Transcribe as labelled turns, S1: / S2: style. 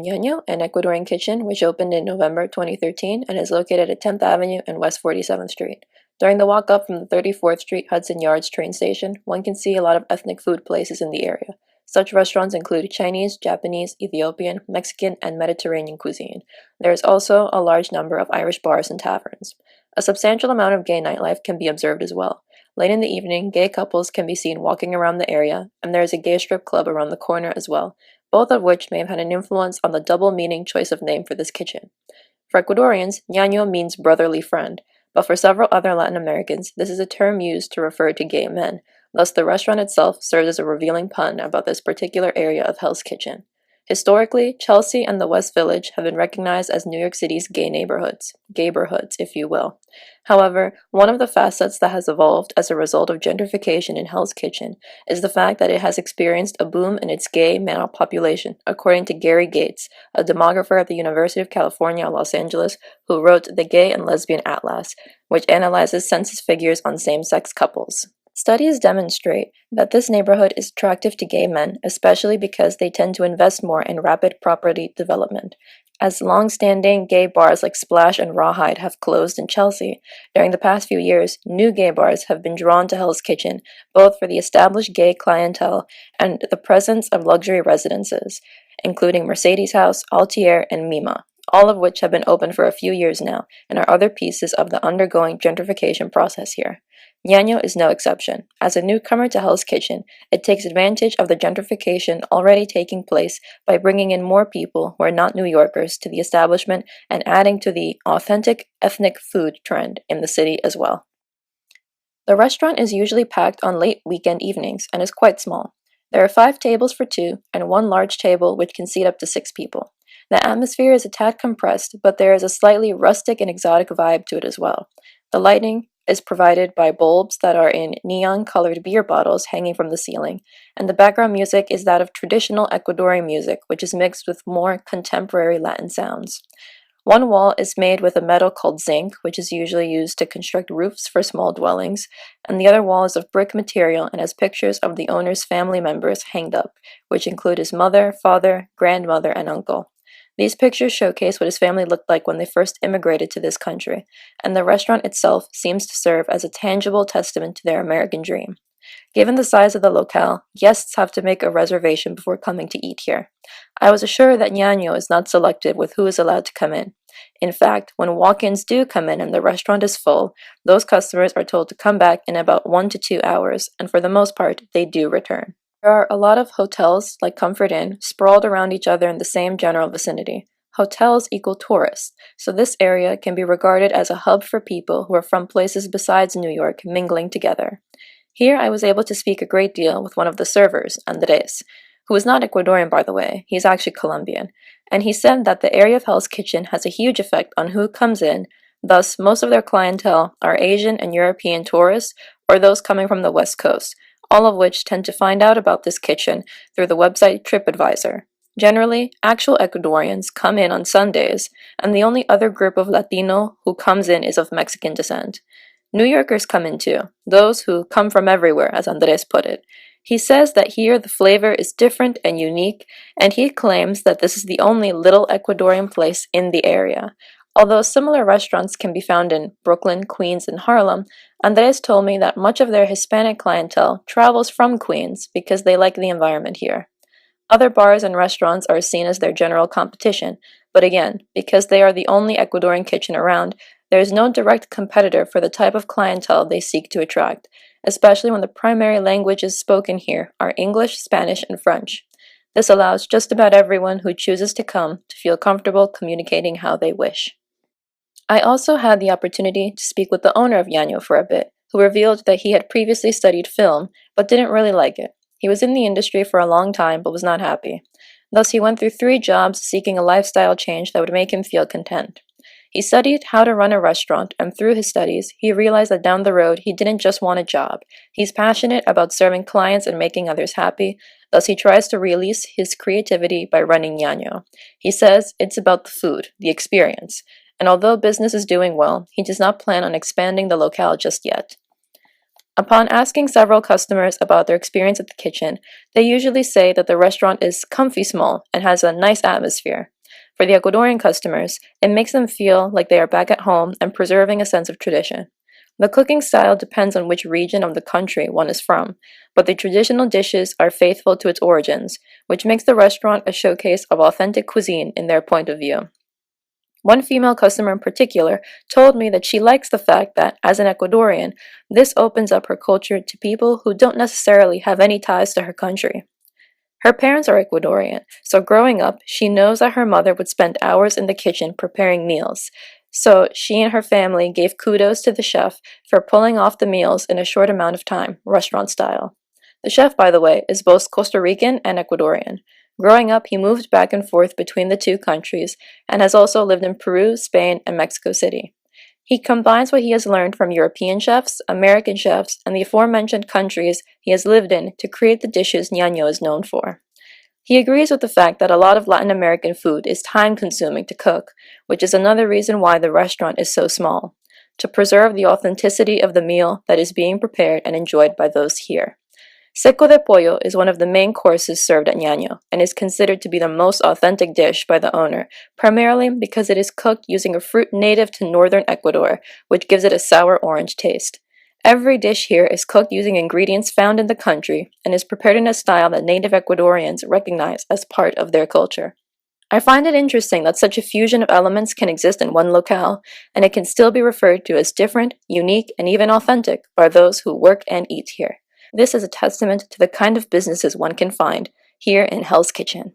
S1: Nano Ecuadorian Kitchen, which opened in November 2013 and is located at 10th Avenue and West 47th Street. During the walk up from the 34th Street Hudson Yards train station, one can see a lot of ethnic food places in the area. Such restaurants include Chinese, Japanese, Ethiopian, Mexican, and Mediterranean cuisine. There is also a large number of Irish bars and taverns. A substantial amount of gay nightlife can be observed as well. Late in the evening, gay couples can be seen walking around the area, and there is a gay strip club around the corner as well, both of which may have had an influence on the double-meaning choice of name for this kitchen. For Ecuadorians, ñaño means brotherly friend, but for several other Latin Americans, this is a term used to refer to gay men. Thus, the restaurant itself serves as a revealing pun about this particular area of Hell's Kitchen. Historically, Chelsea and the West Village have been recognized as New York City's gay neighborhoods, gayborhoods, if you will. However, one of the facets that has evolved as a result of gentrification in Hell's Kitchen is the fact that it has experienced a boom in its gay male population, according to Gary Gates, a demographer at the University of California, Los Angeles, who wrote the Gay and Lesbian Atlas, which analyzes census figures on same-sex couples. Studies demonstrate that this neighborhood is attractive to gay men, especially because they tend to invest more in rapid property development. As long-standing gay bars like Splash and Rawhide have closed in Chelsea, during the past few years, new gay bars have been drawn to Hell's Kitchen, both for the established gay clientele and the presence of luxury residences, including Mercedes House, Altier, and Mima, all of which have been open for a few years now and are other pieces of the undergoing gentrification process here. Ñaño is no exception. As a newcomer to Hell's Kitchen, it takes advantage of the gentrification already taking place by bringing in more people who are not New Yorkers to the establishment and adding to the authentic ethnic food trend in the city as well. The restaurant is usually packed on late weekend evenings and is quite small. There are 5 tables for 2 and 1 large table which can seat up to 6 people. The atmosphere is a tad compressed, but there is a slightly rustic and exotic vibe to it as well. The lighting is provided by bulbs that are in neon-colored beer bottles hanging from the ceiling, and the background music is that of traditional Ecuadorian music, which is mixed with more contemporary Latin sounds. One wall is made with a metal called zinc, which is usually used to construct roofs for small dwellings, and the other wall is of brick material and has pictures of the owner's family members hanged up, which include his mother, father, grandmother, and uncle. These pictures showcase what his family looked like when they first immigrated to this country, and the restaurant itself seems to serve as a tangible testament to their American dream. Given the size of the locale, guests have to make a reservation before coming to eat here. I was assured that ñaño is not selective with who is allowed to come in. In fact, when walk-ins do come in and the restaurant is full, those customers are told to come back in about 1 to 2 hours, and for the most part, they do return. There are a lot of hotels, like Comfort Inn, sprawled around each other in the same general vicinity. Hotels equal tourists, so this area can be regarded as a hub for people who are from places besides New York mingling together. Here I was able to speak a great deal with one of the servers, Andres, who is not Ecuadorian by the way, he's actually Colombian, and he said that the area of Hell's Kitchen has a huge effect on who comes in, thus most of their clientele are Asian and European tourists or those coming from the West Coast, all of which tend to find out about this kitchen through the website TripAdvisor. Generally, actual Ecuadorians come in on Sundays, and the only other group of Latino who comes in is of Mexican descent. New Yorkers come in too, those who come from everywhere, as Andres put it. He says that here the flavor is different and unique, and he claims that this is the only little Ecuadorian place in the area. Although similar restaurants can be found in Brooklyn, Queens, and Harlem, Andres told me that much of their Hispanic clientele travels from Queens because they like the environment here. Other bars and restaurants are seen as their general competition, but again, because they are the only Ecuadorian kitchen around, there is no direct competitor for the type of clientele they seek to attract, especially when the primary languages spoken here are English, Spanish, and French. This allows just about everyone who chooses to come to feel comfortable communicating how they wish. I also had the opportunity to speak with the owner of ñaño for a bit, who revealed that he had previously studied film, but didn't really like it. He was in the industry for a long time, but was not happy. Thus, he went through 3 jobs seeking a lifestyle change that would make him feel content. He studied how to run a restaurant, and through his studies, he realized that down the road, he didn't just want a job. He's passionate about serving clients and making others happy, thus he tries to release his creativity by running ñaño. He says it's about the food, the experience, and although business is doing well, he does not plan on expanding the locale just yet. Upon asking several customers about their experience at the kitchen, they usually say that the restaurant is comfy small and has a nice atmosphere. For the Ecuadorian customers, it makes them feel like they are back at home and preserving a sense of tradition. The cooking style depends on which region of the country one is from, but the traditional dishes are faithful to its origins, which makes the restaurant a showcase of authentic cuisine in their point of view. One female customer in particular told me that she likes the fact that, as an Ecuadorian, this opens up her culture to people who don't necessarily have any ties to her country. Her parents are Ecuadorian, so growing up, she knows that her mother would spend hours in the kitchen preparing meals. So she and her family gave kudos to the chef for pulling off the meals in a short amount of time, restaurant style. The chef, by the way, is both Costa Rican and Ecuadorian. Growing up, he moved back and forth between the two countries and has also lived in Peru, Spain, and Mexico City. He combines what he has learned from European chefs, American chefs, and the aforementioned countries he has lived in to create the dishes Ñaño is known for. He agrees with the fact that a lot of Latin American food is time-consuming to cook, which is another reason why the restaurant is so small, to preserve the authenticity of the meal that is being prepared and enjoyed by those here. Seco de pollo is one of the main courses served at Ñaño and is considered to be the most authentic dish by the owner, primarily because it is cooked using a fruit native to northern Ecuador, which gives it a sour orange taste. Every dish here is cooked using ingredients found in the country and is prepared in a style that native Ecuadorians recognize as part of their culture. I find it interesting that such a fusion of elements can exist in one locale, and it can still be referred to as different, unique, and even authentic by those who work and eat here. This is a testament to the kind of businesses one can find here in Hell's Kitchen.